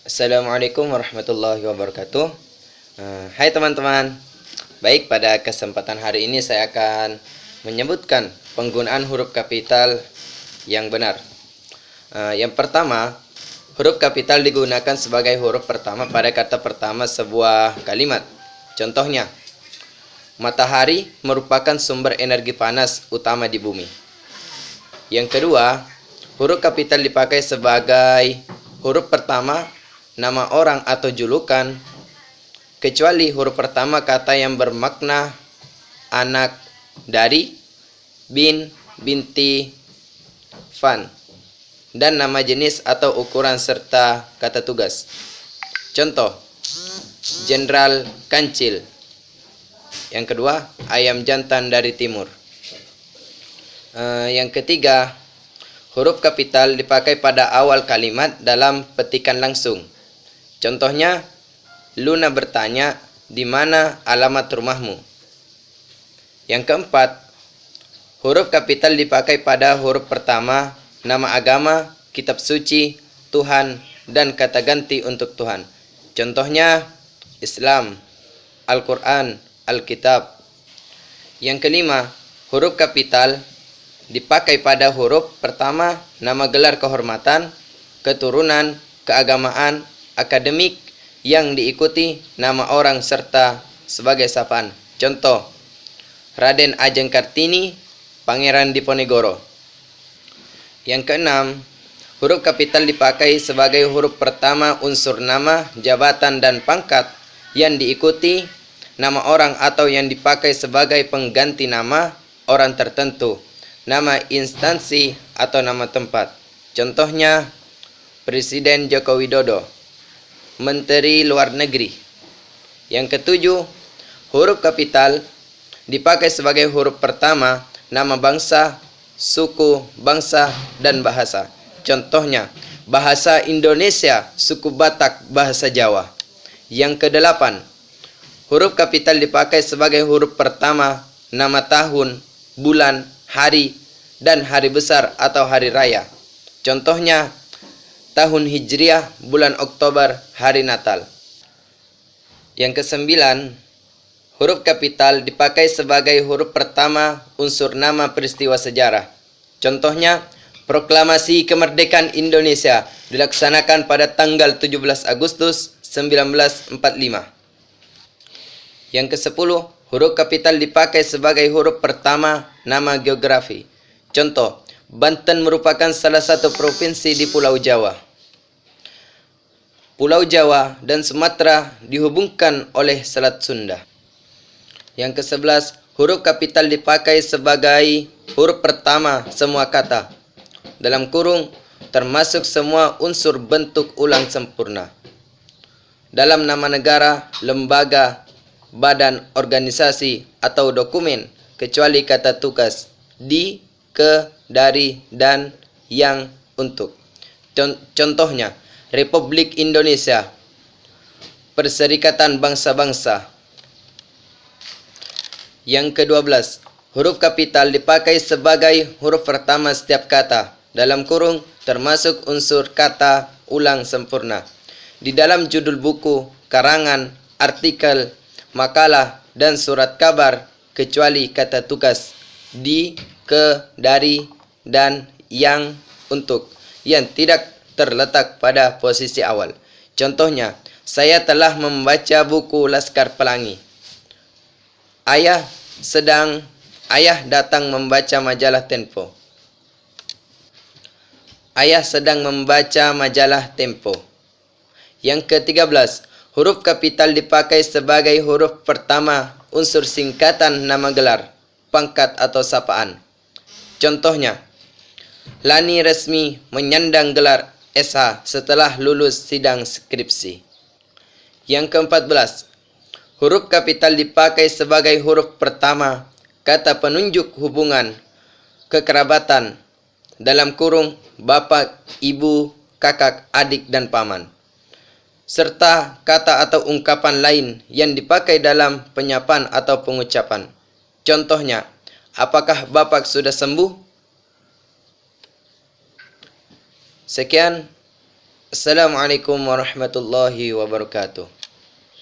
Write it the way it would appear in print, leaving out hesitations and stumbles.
Assalamualaikum warahmatullahi wabarakatuh. Hai teman-teman. Baik, pada kesempatan hari ini saya akan menyebutkan penggunaan huruf kapital yang benar. Yang pertama, huruf kapital digunakan sebagai huruf pertama pada kata pertama sebuah kalimat. Contohnya, matahari merupakan sumber energi panas utama di bumi. Yang kedua, huruf kapital dipakai sebagai huruf pertama nama orang atau julukan, kecuali huruf pertama kata yang bermakna anak dari, bin, binti, fan, dan nama jenis atau ukuran serta kata tugas. Contoh, Jenderal Kancil. Yang kedua, ayam jantan dari timur. Yang ketiga, huruf kapital dipakai pada awal kalimat dalam petikan langsung. Contohnya, Luna bertanya, di mana alamat rumahmu? Yang keempat, huruf kapital dipakai pada huruf pertama nama agama, kitab suci, Tuhan, dan kata ganti untuk Tuhan. Contohnya, Islam, Al-Quran, Alkitab. Yang kelima, huruf kapital dipakai pada huruf pertama nama gelar kehormatan, keturunan, keagamaan, akademik yang diikuti nama orang serta sebagai sapaan. Contoh, Raden Ajeng Kartini, Pangeran Diponegoro. Yang keenam, huruf kapital dipakai sebagai huruf pertama unsur nama, jabatan, dan pangkat yang diikuti nama orang atau yang dipakai sebagai pengganti nama orang tertentu, nama instansi atau nama tempat. Contohnya, Presiden Joko Widodo, Menteri Luar Negeri. Yang ketujuh, huruf kapital dipakai sebagai huruf pertama nama bangsa, suku, bangsa, dan bahasa. Contohnya, bahasa Indonesia, suku Batak, bahasa Jawa. Yang kedelapan, huruf kapital dipakai sebagai huruf pertama nama tahun, bulan, hari, dan hari besar atau hari raya. Contohnya, tahun Hijriah, bulan Oktober, hari Natal. Yang kesembilan, huruf kapital dipakai sebagai huruf pertama unsur nama peristiwa sejarah. Contohnya, Proklamasi Kemerdekaan Indonesia dilaksanakan pada tanggal 17 Agustus 1945. Yang kesepuluh, huruf kapital dipakai sebagai huruf pertama nama geografi. Contoh, Banten merupakan salah satu provinsi di Pulau Jawa. Pulau Jawa dan Sumatera dihubungkan oleh Selat Sunda. Yang ke-11, huruf kapital dipakai sebagai huruf pertama semua kata, dalam kurung termasuk semua unsur bentuk ulang sempurna. Dalam nama negara, lembaga, badan, organisasi, atau dokumen, kecuali kata tugas, di, ke, dari, dan, yang, untuk. Contohnya, Republik Indonesia, Perserikatan Bangsa-Bangsa. Yang ke-12, huruf kapital dipakai sebagai huruf pertama setiap kata, dalam kurung termasuk unsur kata ulang sempurna. Di dalam judul buku, karangan, artikel, makalah, dan surat kabar, kecuali kata tugas, di, ke, dari, dan, yang, untuk, yang tidak terletak pada posisi awal. Contohnya, saya telah membaca buku Laskar Pelangi. Ayah datang membaca majalah Tempo. Ayah sedang membaca majalah Tempo. Yang ke-13, huruf kapital dipakai sebagai huruf pertama unsur singkatan nama gelar, pangkat atau sapaan. Contohnya, Lani resmi menyandang gelar SH setelah lulus sidang skripsi. Yang ke-14, huruf kapital dipakai sebagai huruf pertama kata penunjuk hubungan kekerabatan, dalam kurung bapak, ibu, kakak, adik, dan paman, serta kata atau ungkapan lain yang dipakai dalam penyapan atau pengucapan. Contohnya, apakah bapak sudah sembuh? Sekian. Assalamualaikum warahmatullahi wabarakatuh.